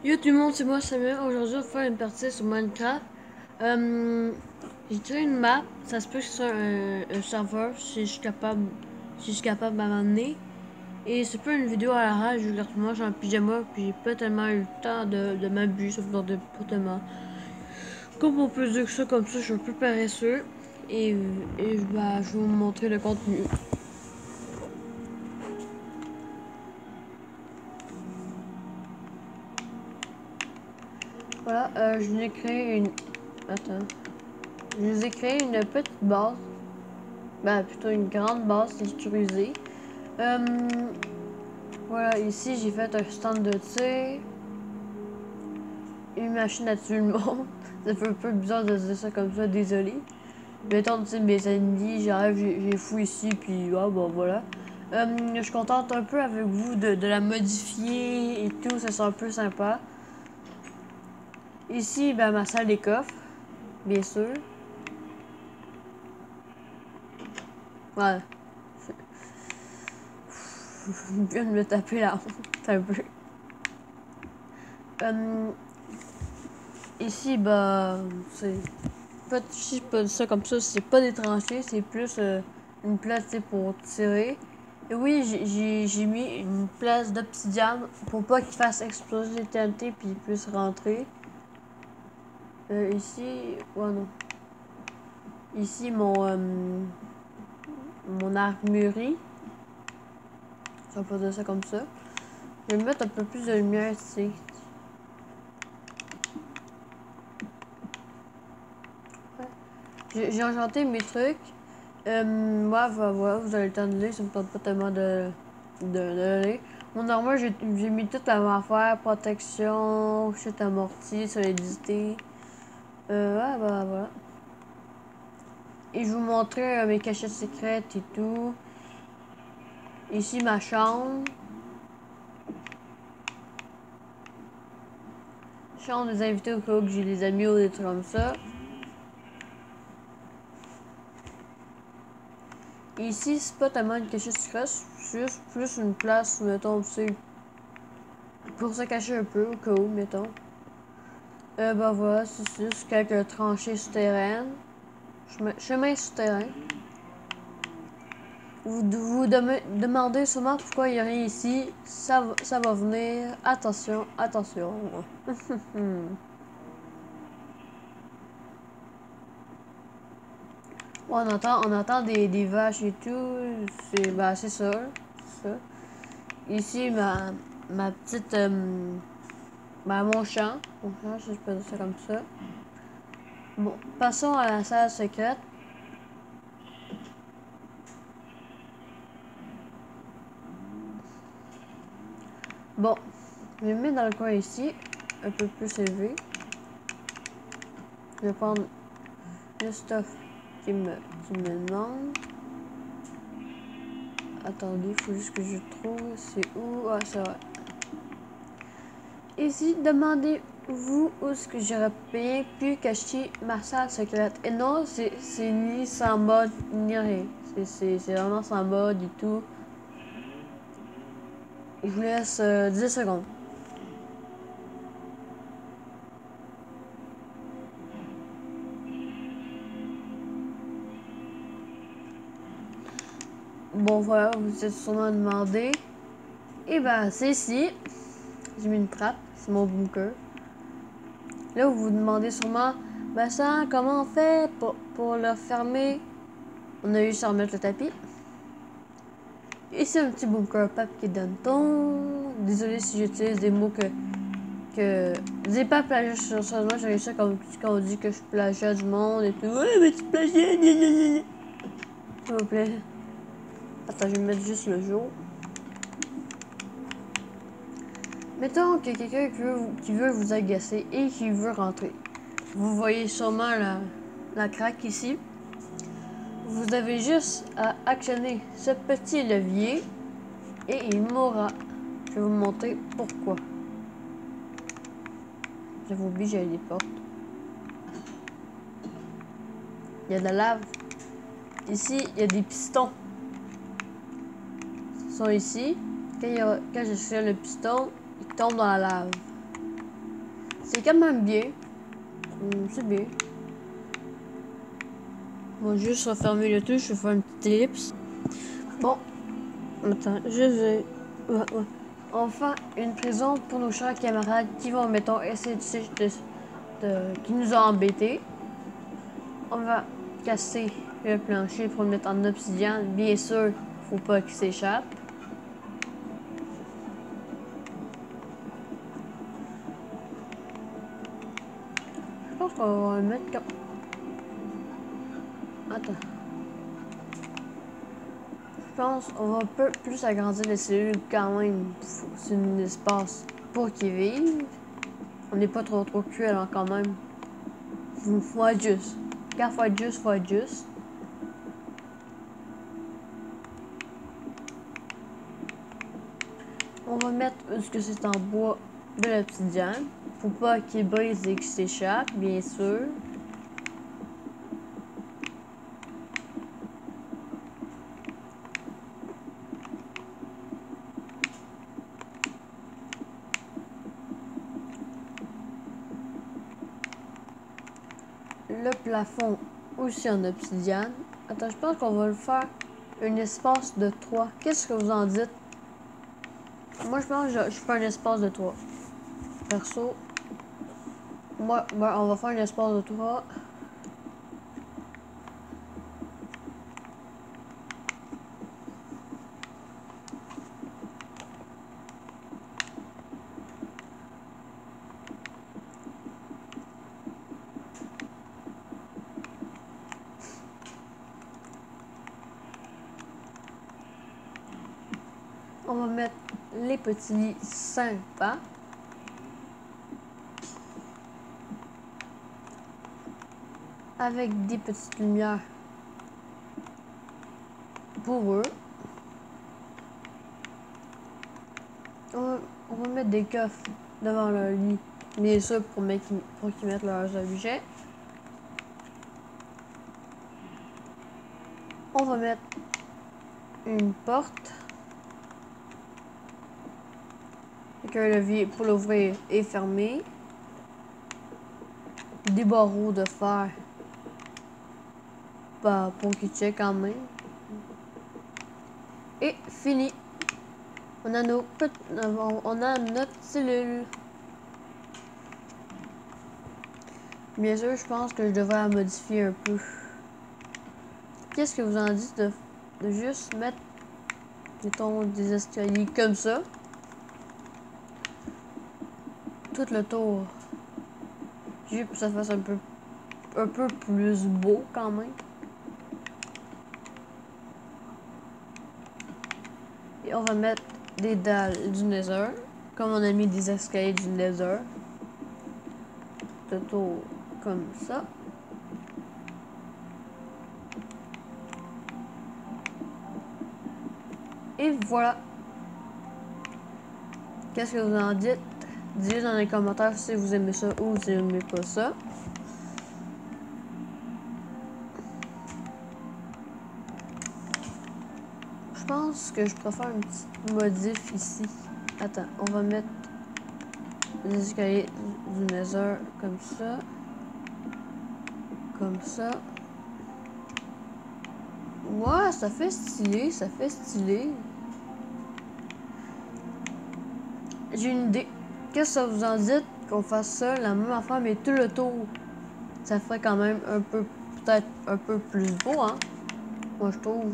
Yo tout le monde, c'est moi Samuel. Aujourd'hui, on va faire une partie sur Minecraft. J'ai créé une map. Ça se peut que ce soit un serveur si je suis capable de m'amener. Et c'est pas une vidéo à la rage. Je regarde moi, j'ai un pyjama, puis j'ai pas tellement eu le temps de m'abuser, ça me tente pas tellement. Comme on peut dire que ça comme ça, je suis un peu paresseux. Et je vais vous montrer le contenu. Voilà, je vous ai créé une. Attends. Je vous ai créé une petite base. Ben, plutôt une grande base sécurisée. Euh, voilà, ici j'ai fait un stand de tir, une machine à tuer le monde. Ça fait un peu bizarre de dire ça comme ça, désolé. Mettons, tu sais, mes ennemis, j'arrive, j'ai fou ici, puis ah bon voilà. Je suis contente un peu avec vous de la modifier et tout, ça sent un peu sympa. Ici, ben, ma salle des coffres, bien sûr. Voilà. Je viens de me taper la honte un peu. Euh, Ici, bah, c'est pas, si pas ça comme ça, c'est pas des tranchées, c'est plus une place pour tirer. Et oui, j'ai mis une place d'obsidiane pour pas qu'il fasse exploser les TNT puis il puisse rentrer. Ici, ouais non. Ici mon armurerie. Je vais pas dire ça comme ça. Je vais mettre un peu plus de lumière ici. J'ai enchanté mes trucs. Voilà, vous avez le temps de lire, ça me tente pas tellement de lire. Mon armure, j'ai mis toute la affaire, protection, chute amortie, solidité. Voilà. Et je vous montrer mes cachettes secrètes et tout. Ici, ma chambre. Chambre des invités au cas où j'ai des amis ou des trucs comme ça. Ici, c'est pas tellement une cachette secrète, c'est juste plus une place, mettons, tu sais, pour se cacher un peu au cas où, mettons. Ben voilà, c'est juste quelques tranchées souterraines. Chemin souterrain. Vous demandez sûrement pourquoi il n'y a rien ici. Ça va venir. Attention, attention. On entend des vaches et tout. C'est ça. Ici, ma petite. Mon champ. Mon champ, si je peux dire ça comme ça. Bon, passons à la salle secrète. Bon, je vais me mettre dans le coin ici, un peu plus élevé. Je vais prendre le stuff qui me demande. Attendez, il faut juste que je trouve. C'est où? Ah, c'est vrai. Ici, demandez-vous où est-ce que j'aurais bien pu cacher ma salle secrète. Et non, c'est ni sans mode, ni rien. C'est vraiment sans mode et tout. Je vous laisse 10 secondes. Bon, voilà, vous êtes sûrement demandé. Et ben, c'est ici. J'ai mis une trappe, c'est mon bunker. Là, vous vous demandez sûrement, ben ça, comment on fait pour le fermer? On a juste à remettre le tapis. Ici, un petit bunker papier danton. Désolé si j'utilise des mots que... Dis pas plagiat sur ça, moi j'ai ça quand on dit que je plagiat du monde et tout. Ouais, mais tu plagiat, s'il vous plaît. Attends, je vais mettre juste le jour. Mettons qu'il y a quelqu'un qui veut vous agacer et qui veut rentrer. Vous voyez sûrement la craque ici. Vous avez juste à actionner ce petit levier et il mourra. Je vais vous montrer pourquoi. J'avais oublié, j'avais des portes. Il y a de la lave. Ici, il y a des pistons. Ils sont ici. Quand j'actionne le piston, il tombe dans la lave. C'est quand même bien. C'est bien. On va juste refermer le tout, je vais faire une petite ellipse. Bon, attends, je vais... Ouais. On va faire une prison pour nos chers camarades qui vont, mettons, essayer qui nous ont embêtés. On va casser le plancher pour le mettre en obsidienne. Bien sûr, faut pas qu'il s'échappe. Je pense qu'on va le mettre comme... Attends. Je pense qu'on va un peu plus agrandir les cellules quand même. C'est un espace pour qu'ils vivent. On n'est pas trop cul alors quand même. Faut être juste. Quand faut être juste, faut être juste. On va mettre ce que c'est en bois de l'obsidienne. Faut pas qu'il brise et qu'il s'échappe, bien sûr. Le plafond aussi en obsidienne. Attends, je pense qu'on va le faire un espace de 3. Qu'est-ce que vous en dites? Moi, je pense que je fais un espace de 3. Perso. Moi, on va faire un espace de 3. On va mettre les petits lits sympas. Avec des petites lumières pour eux. On va mettre des coffres devant leur lit. Bien sûr pour qu'ils mettent leurs objets. On va mettre une porte. Avec un levier pour l'ouvrir et fermer. Des barreaux de fer. Bah, pour qu'ils checkent quand même. Et fini. On a notre cellule. Bien sûr, je pense que je devrais la modifier un peu. Qu'est-ce que vous en dites de juste mettre, mettons, des escaliers comme ça? Tout le tour. Juste pour que ça fasse un peu plus beau quand même. Et on va mettre des dalles du Nether. Comme on a mis des escaliers du Nether. Tout le tour comme ça. Et voilà. Qu'est-ce que vous en dites? Dites dans les commentaires si vous aimez ça ou si vous n'aimez pas ça. Je pense que je préfère une petite modif ici. Attends, on va mettre les escaliers du Nether comme ça. Comme ça. Ouais, ça fait stylé, ça fait stylé. J'ai une idée. Qu'est-ce que vous en dites qu'on fasse ça, la même affaire, mais tout le tour? Ça ferait quand même un peu, peut-être un peu plus beau, hein? Moi, je trouve.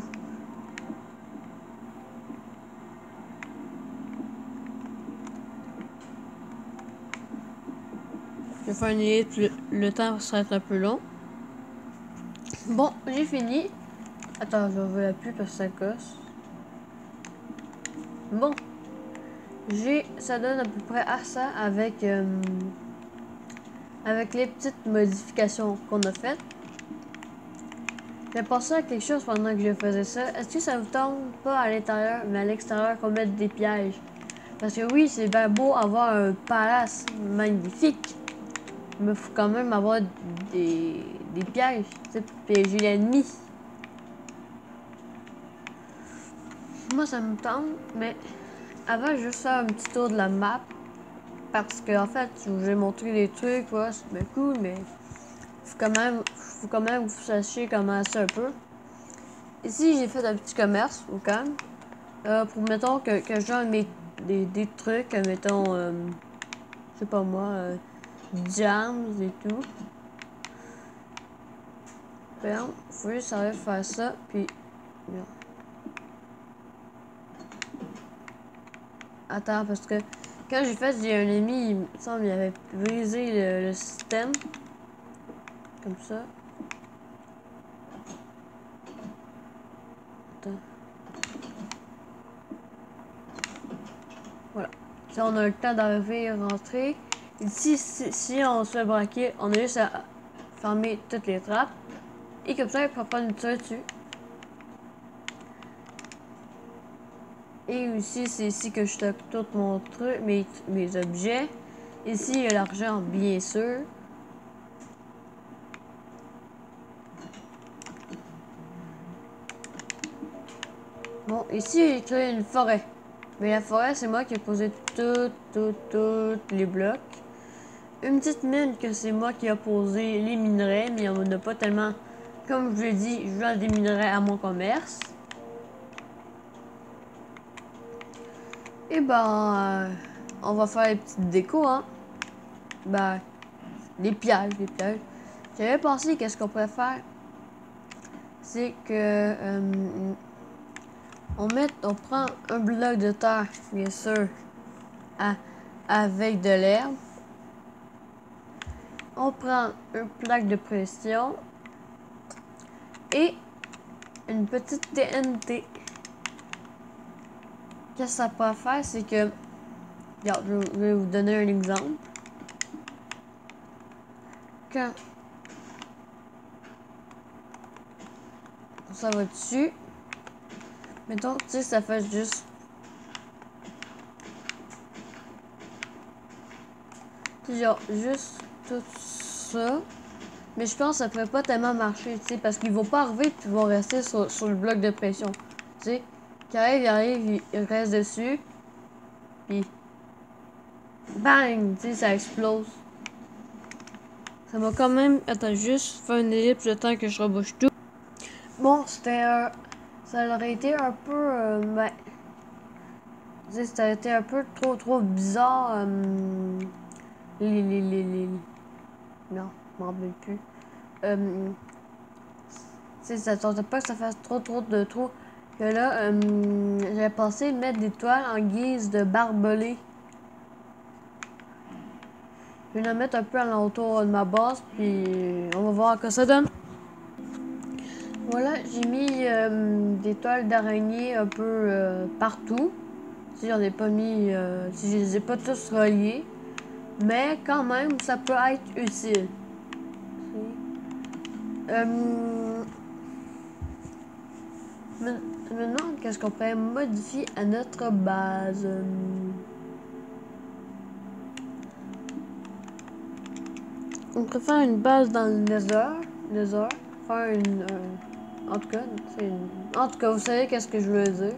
Je vais faire une idée, le temps va être un peu long. Bon, j'ai fini. Attends, je vais appuyer parce que ça gosse. Bon. Ça donne à peu près à ça avec les petites modifications qu'on a faites. J'ai pensé à quelque chose pendant que je faisais ça. Est-ce que ça vous tente pas à l'intérieur, mais à l'extérieur qu'on mette des pièges? Parce que oui, c'est bien beau avoir un palace magnifique, mais il faut quand même avoir des pièges, tu sais, pour piéger l'ennemi. Moi, ça me tente, mais avant, je vais juste faire un petit tour de la map. parce que en fait, je vous ai montré des trucs, ouais, c'est bien cool, mais faut quand même que vous sachiez comment c'est un peu. Ici, j'ai fait un petit commerce au calme. Pour, mettons, que je donne des trucs, mettons, je sais pas moi, jams et tout. Bien, faut juste arriver à faire ça, puis... Bien. Attends, parce que quand j'ai fait, j'ai un ami, il me semble, il avait brisé le système. Comme ça. Attends. Voilà. Si on a le temps d'arriver et rentrer. Ici, si on se fait braquer, on a juste à fermer toutes les trappes. Et comme ça, il ne peut pas nous tirer dessus. Et aussi, c'est ici que je stocke tout mon truc, mes objets. Ici, il y a l'argent, bien sûr. Bon, ici, j'ai créé une forêt. Mais la forêt, c'est moi qui ai posé tous les blocs. Une petite mine que c'est moi qui ai posé les minerais, mais on n'a pas tellement... Comme je l'ai dit, je vends des minerais à mon commerce. Et ben, on va faire les petites décos, hein. Ben, les pièges. J'avais pensé qu'est-ce qu'on pourrait faire. C'est que... on prend un bloc de terre, bien sûr, avec de l'herbe. On prend une plaque de pression et une petite TNT. Qu'est-ce que ça peut faire, c'est que... Regarde, je vais vous donner un exemple. Quand ça va dessus, mettons, tu sais, ça fait juste... Genre, juste tout ça. Mais je pense que ça pourrait pas tellement marcher, tu sais, parce qu'ils vont pas arriver puis ils vont rester sur le bloc de pression. Tu sais, quand il arrive, il reste dessus. Puis, bang, tu sais, ça explose. Ça va quand même... Attends, juste faire une ellipse le temps que je rebouche tout. Bon, c'était ça aurait été un peu... ben... Tu sais, ça aurait été un peu trop bizarre. Non, je m'en rappelle plus. Tu sais, ça tentait pas que ça fasse trop de trous. Que là, j'avais pensé mettre des toiles en guise de barbelés. Je vais en mettre un peu alentour de ma base, puis on va voir que ça donne. Voilà, j'ai mis des toiles d'araignée un peu partout. Si j'en ai pas mis, si je les ai pas tous reliés. Mais quand même, ça peut être utile. Je me demande qu'est-ce qu'on pourrait modifier à notre base. On pourrait faire une base dans le Nether. Faire une... en tout cas, en tout cas, vous savez qu'est-ce que je veux dire.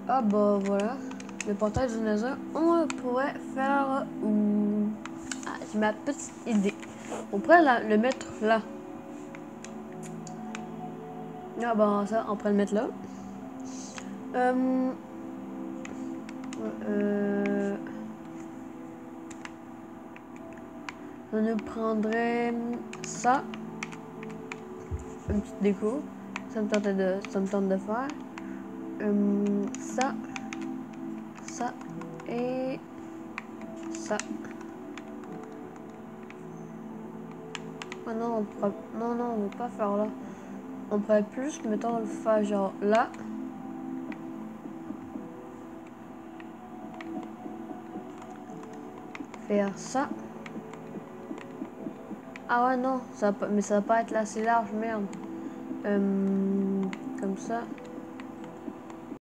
Ah bah voilà. Le portail du Nether. On pourrait faire... Ah, j'ai ma petite idée. On pourrait le mettre là. Ah bah ça, on pourrait le mettre là. Je nous prendrais ça. Une petite déco. Ça me tente de faire. Ça et ça. Ah non, non, on va pas faire là. On pourrait plus, mettons, le faire genre là. Faire ça. Ah ouais, non, mais ça va pas être là, c'est large, merde. Comme ça.